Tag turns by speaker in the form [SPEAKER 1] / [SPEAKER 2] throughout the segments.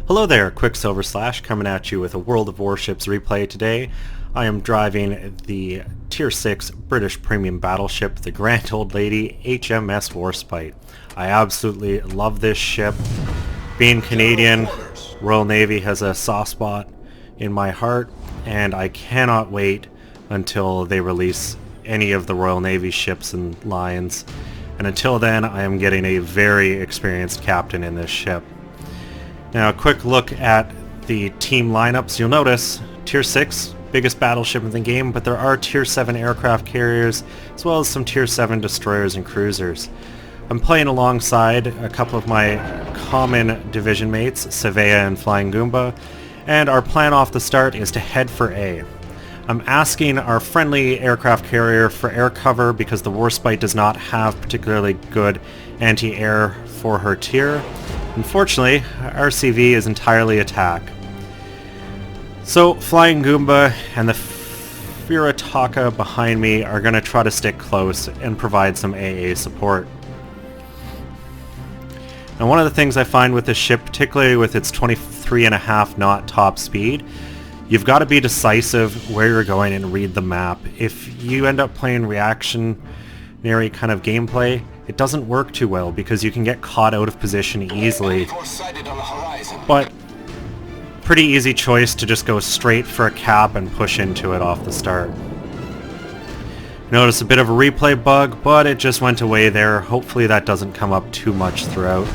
[SPEAKER 1] Hello there, Quicksilver Slash coming at you with a World of Warships replay today. I am driving the Tier 6 British Premium Battleship, the Grand Old Lady HMS Warspite. I absolutely love this ship. Being Canadian, Royal Navy has a soft spot in my heart, and I cannot wait until they release any of the Royal Navy ships and lines. And until then, I am getting a very experienced captain in this ship. Now, a quick look at the team lineups. You'll notice Tier 6, biggest battleship in the game, but there are Tier 7 aircraft carriers, as well as some Tier 7 destroyers and cruisers. I'm playing alongside a couple of my common division mates, Savea and Flying Goomba, and our plan off the start is to head for A. I'm asking our friendly aircraft carrier for air cover because the Warspite does not have particularly good anti-air for her tier. Unfortunately, RCV is entirely attack. So Flying Goomba and the Furitaka behind me are going to try to stick close and provide some AA support. Now, one of the things I find with this ship, particularly with its 23.5 knot top speed, you've got to be decisive where you're going and read the map. If you end up playing reactionary kind of gameplay, it doesn't work too well because you can get caught out of position easily. But pretty easy choice to just go straight for a cap and push into it off the start. Notice a bit of a replay bug, but it just went away there. Hopefully that doesn't come up too much throughout.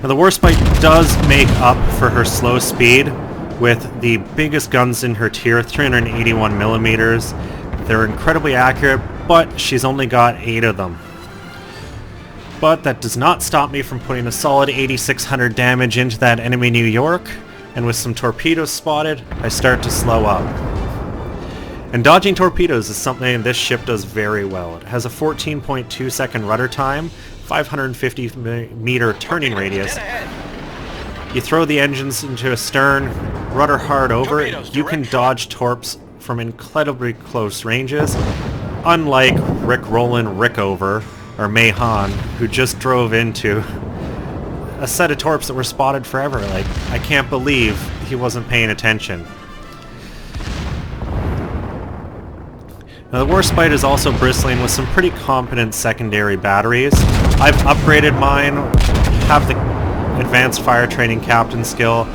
[SPEAKER 1] Now, the Warspite does make up for her slow speed with the biggest guns in her tier, 381 millimeters. They're incredibly accurate, but she's only got 8 of them. But that does not stop me from putting a solid 8,600 damage into that enemy New York, and with some torpedoes spotted, I start to slow up. And dodging torpedoes is something this ship does very well. It has a 14.2 second rudder time, 550 meter turning radius. You throw the engines into a stern, rudder hard over, you can dodge torps from incredibly close ranges, unlike Rick Rollin Rickover, or Mayhan, who just drove into a set of torps that were spotted forever. Like, I can't believe he wasn't paying attention. Now, the Warspite is also bristling with some pretty competent secondary batteries. I've upgraded mine, have the advanced fire training captain skill,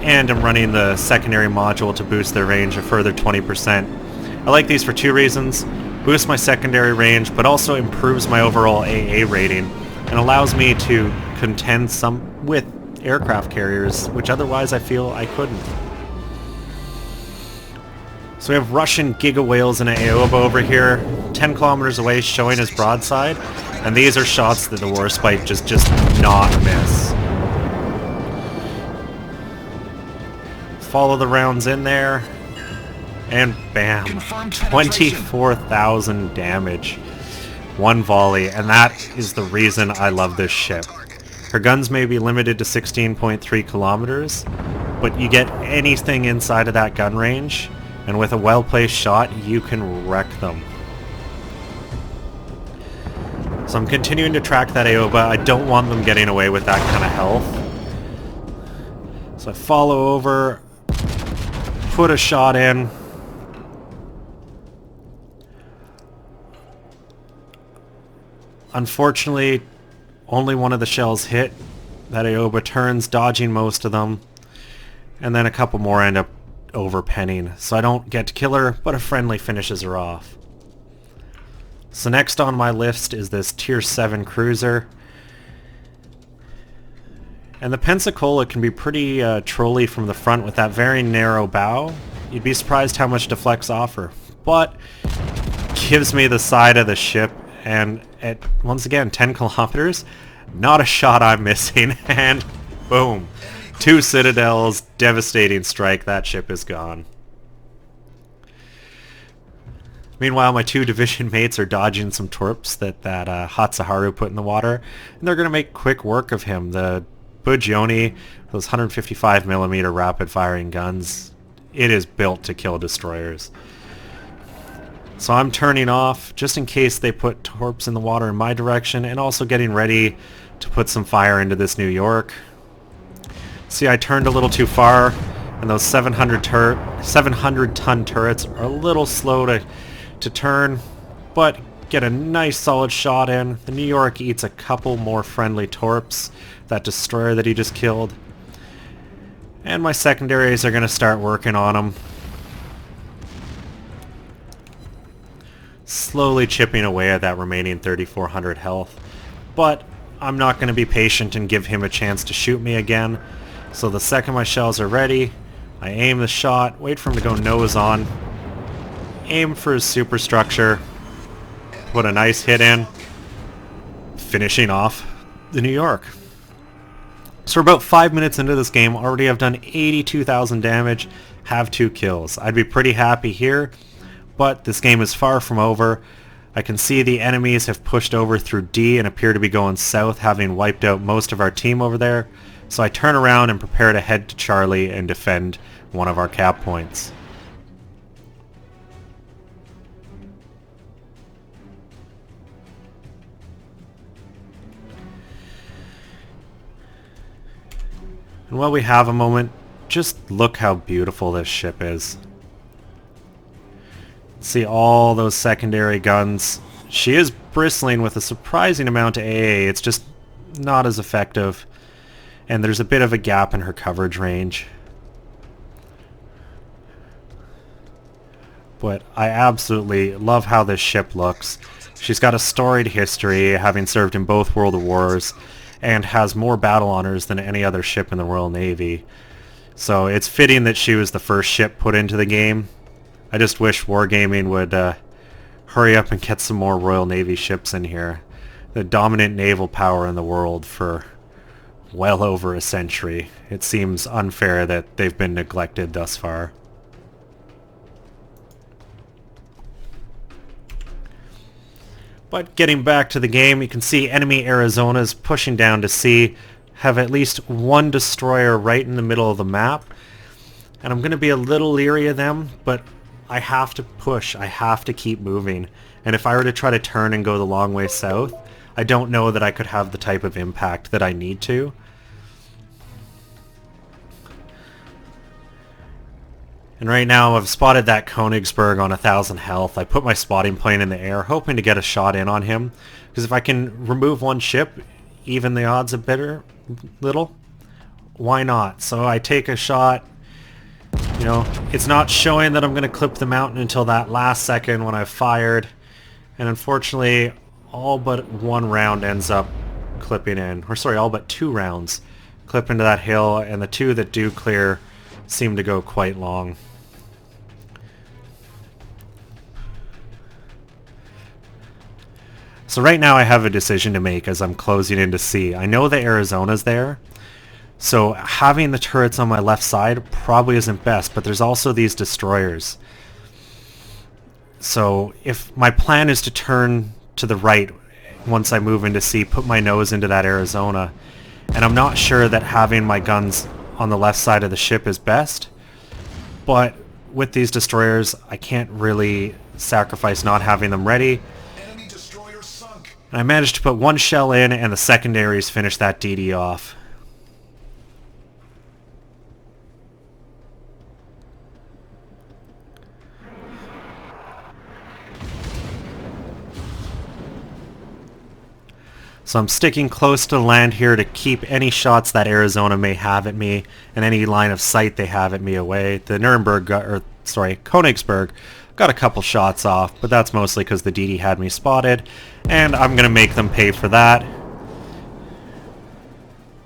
[SPEAKER 1] and I'm running the secondary module to boost their range a further 20%. I like these for 2 reasons: boosts my secondary range, but also improves my overall AA rating, and allows me to contend some with aircraft carriers, which otherwise I feel I couldn't. So we have Russian Giga Whales and an Aoba over here, 10 kilometers away, showing his broadside, and these are shots that the Warspite just not miss. Follow the rounds in there, and bam, 24,000 damage. One volley, and that is the reason I love this ship. Her guns may be limited to 16.3 kilometers, but you get anything inside of that gun range, and with a well-placed shot, you can wreck them. So I'm continuing to track that Aoba. I don't want them getting away with that kind of health. So I follow over, put a shot in. Unfortunately, only one of the shells hit. That Aoba turns, dodging most of them. And then a couple more end up overpenning. So I don't get to kill her, but a friendly finishes her off. So next on my list is this Tier 7 cruiser. And the Pensacola can be pretty trolly from the front with that very narrow bow. You'd be surprised how much deflects off her. But gives me the side of the ship, and at, once again, 10 kilometers, not a shot I'm missing, and boom. 2 citadels, devastating strike, that ship is gone. Meanwhile, my 2 division mates are dodging some torps that Hatsuharu put in the water, and they're going to make quick work of him. The Bugioni, those 155mm rapid-firing guns, it is built to kill destroyers. So I'm turning off, just in case they put torps in the water in my direction, and also getting ready to put some fire into this New York. See, I turned a little too far, and those 700-ton turrets are a little slow to turn, but get a nice solid shot in. The New York eats a couple more friendly torps, that destroyer that he just killed. And my secondaries are going to start working on him. Slowly chipping away at that remaining 3,400 health. But I'm not going to be patient and give him a chance to shoot me again. So the second my shells are ready, I aim the shot, wait for him to go nose on, aim for his superstructure, put a nice hit in, finishing off the New York. So we're about 5 minutes into this game, already I've done 82,000 damage, have 2 kills. I'd be pretty happy here, but this game is far from over. I can see the enemies have pushed over through D and appear to be going south, having wiped out most of our team over there. So I turn around and prepare to head to Charlie and defend one of our cap points. And while we have a moment, just look how beautiful this ship is. See all those secondary guns. She is bristling with a surprising amount of AA, it's just not as effective. And there's a bit of a gap in her coverage range. But I absolutely love how this ship looks. She's got a storied history, having served in both World Wars, and has more battle honors than any other ship in the Royal Navy. So it's fitting that she was the first ship put into the game. I just wish Wargaming would hurry up and get some more Royal Navy ships in here. The dominant naval power in the world for well over a century. It seems unfair that they've been neglected thus far. But getting back to the game, you can see enemy Arizonas pushing down to sea, have at least one destroyer right in the middle of the map. And I'm going to be a little leery of them, but I have to push, I have to keep moving. And if I were to try to turn and go the long way south, I don't know that I could have the type of impact that I need to. And right now I've spotted that Königsberg on 1,000 health. I put my spotting plane in the air, hoping to get a shot in on him. Because if I can remove one ship, even the odds a little, why not? So I take a shot. You know, it's not showing that I'm going to clip the mountain until that last second when I've fired. And unfortunately, all but one round ends up clipping in. Or sorry, all but 2 rounds clip into that hill, and the 2 that do clear seem to go quite long. So right now I have a decision to make as I'm closing into sea. I know the Arizona's there, so having the turrets on my left side probably isn't best, but there's also these destroyers. So if my plan is to turn to the right once I move into sea, put my nose into that Arizona, and I'm not sure that having my guns on the left side of the ship is best, but with these destroyers I can't really sacrifice not having them ready. And I managed to put 1 shell in, and the secondaries finish that DD off. So I'm sticking close to land here to keep any shots that Arizona may have at me and any line of sight they have at me away. The Königsberg got a couple shots off, but that's mostly because the DD had me spotted, and I'm going to make them pay for that.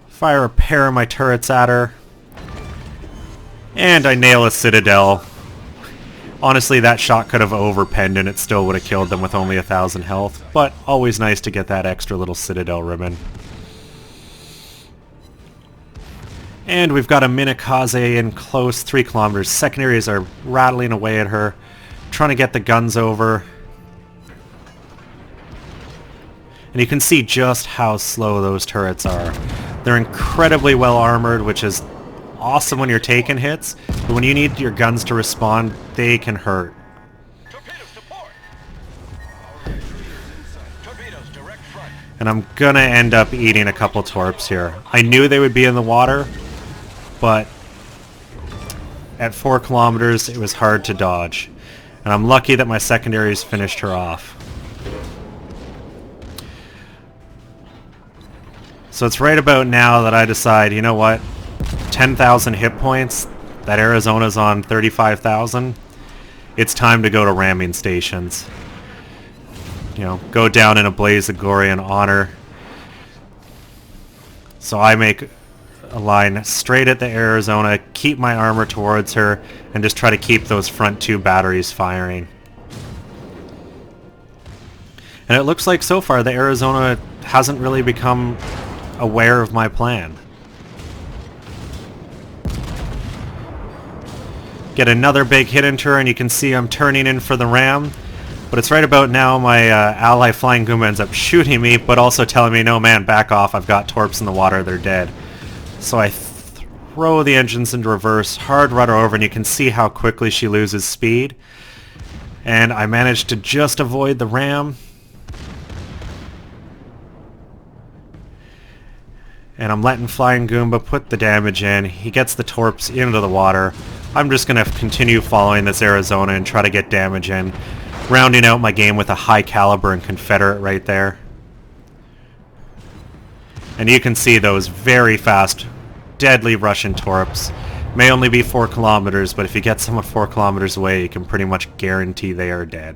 [SPEAKER 1] Fire a pair of my turrets at her, and I nail a Citadel. Honestly, that shot could have overpenned and it still would have killed them with only 1,000 health, but always nice to get that extra little Citadel ribbon. And we've got a Minakaze in close, 3 kilometers. Secondaries are rattling away at her, trying to get the guns over. And you can see just how slow those turrets are. They're incredibly well armored, which is awesome when you're taking hits, but when you need your guns to respond, they can hurt. And I'm gonna end up eating a couple torps here. I knew they would be in the water, but at 4 kilometers it was hard to dodge. And I'm lucky that my secondaries finished her off. So it's right about now that I decide, you know what? 10,000 hit points, that Arizona's on 35,000. It's time to go to ramming stations. You know, go down in a blaze of glory and honor. So I make a line straight at the Arizona, keep my armor towards her, and just try to keep those front 2 batteries firing. And it looks like so far the Arizona hasn't really become aware of my plan. Get another big hit into her, and you can see I'm turning in for the ram. But it's right about now my ally Flying Goomba ends up shooting me, but also telling me, no man, back off, I've got torps in the water, they're dead. So I throw the engines into reverse, hard rudder over, and you can see how quickly she loses speed. And I managed to just avoid the ram. And I'm letting Flying Goomba put the damage in. He gets the torps into the water. I'm just going to continue following this Arizona and try to get damage in. Rounding out my game with a high caliber and Confederate right there. And you can see those very fast, deadly Russian torps. May only be 4 kilometers, but if you get someone 4 kilometers away, you can pretty much guarantee they are dead.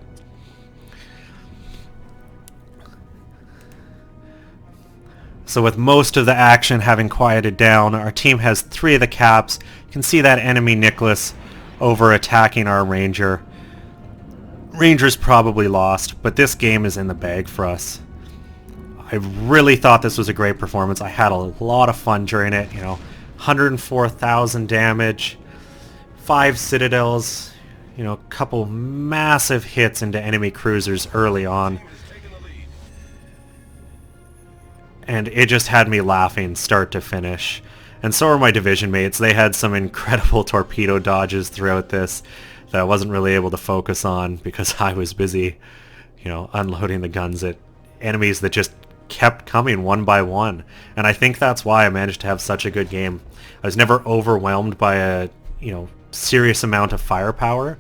[SPEAKER 1] So with most of the action having quieted down, our team has 3 of the caps. You can see that enemy Nicholas over attacking our Ranger. Ranger's probably lost, but this game is in the bag for us. I really thought this was a great performance. I had a lot of fun during it, you know. 104,000 damage, 5 citadels, you know, a couple massive hits into enemy cruisers early on. And it just had me laughing start to finish. And so were my division mates. They had some incredible torpedo dodges throughout this that I wasn't really able to focus on because I was busy, you know, unloading the guns at enemies that just kept coming one by one. And I think that's why I managed to have such a good game. I was never overwhelmed by a, you know, serious amount of firepower,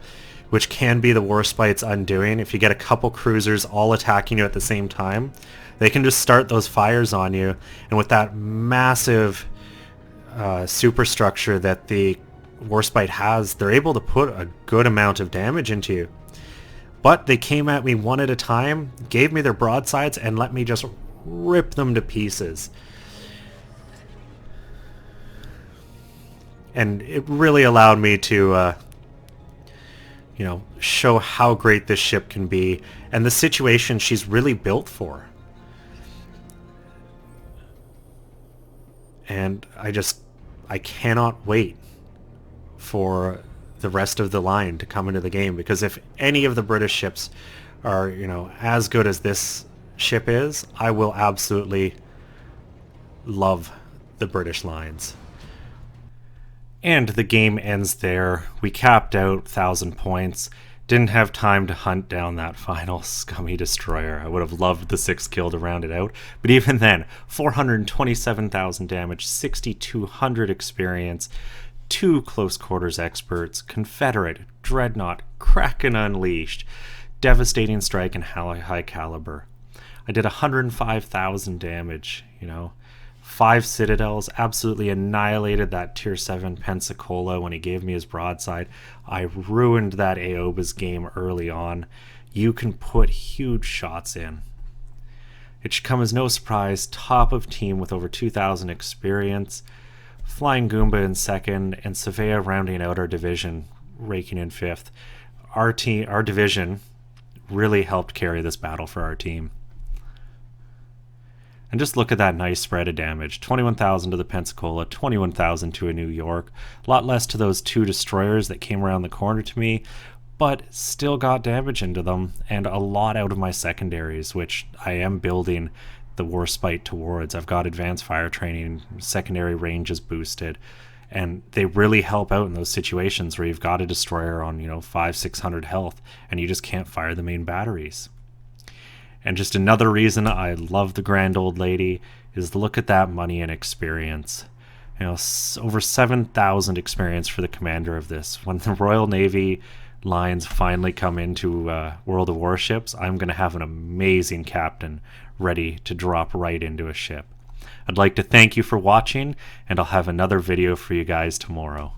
[SPEAKER 1] which can be the Warspite's undoing. If you get a couple cruisers all attacking you at the same time, they can just start those fires on you. And with that massive superstructure that the Warspite has, they're able to put a good amount of damage into you. But they came at me one at a time, gave me their broadsides, and let me just rip them to pieces. And it really allowed me to, you know, show how great this ship can be and the situation she's really built for. And I cannot wait for the rest of the line to come into the game, because if any of the British ships are, you know, as good as this ship is, I will absolutely love the British lines. And the game ends there. We capped out 1,000 points. Didn't have time to hunt down that final scummy destroyer. I would have loved the 6 kill to round it out. But even then, 427,000 damage, 6,200 experience, 2 close quarters experts, Confederate, Dreadnought, Kraken Unleashed, devastating strike, and high caliber. I did 105,000 damage, you know. 5 citadels, absolutely annihilated that tier 7 Pensacola when he gave me his broadside. I ruined that Aoba's game early on. You can put huge shots in. It should come as no surprise, top of team with over 2,000 experience. Flying Goomba in 2nd, and Savea rounding out our division, raking in 5th. Our division really helped carry this battle for our team. And just look at that nice spread of damage. 21,000 to the Pensacola, 21,000 to a New York. A lot less to those 2 destroyers that came around the corner to me, but still got damage into them, and a lot out of my secondaries, which I am building the Warspite towards. I've got advanced fire training, secondary range is boosted, and they really help out in those situations where you've got a destroyer on, you know, 500-600 health, and you just can't fire the main batteries. And just another reason I love the Grand Old Lady is look at that money and experience. Over 7,000 experience for the commander of this. When the Royal Navy lines finally come into World of Warships, I'm going to have an amazing captain ready to drop right into a ship. I'd like to thank you for watching, and I'll have another video for you guys tomorrow.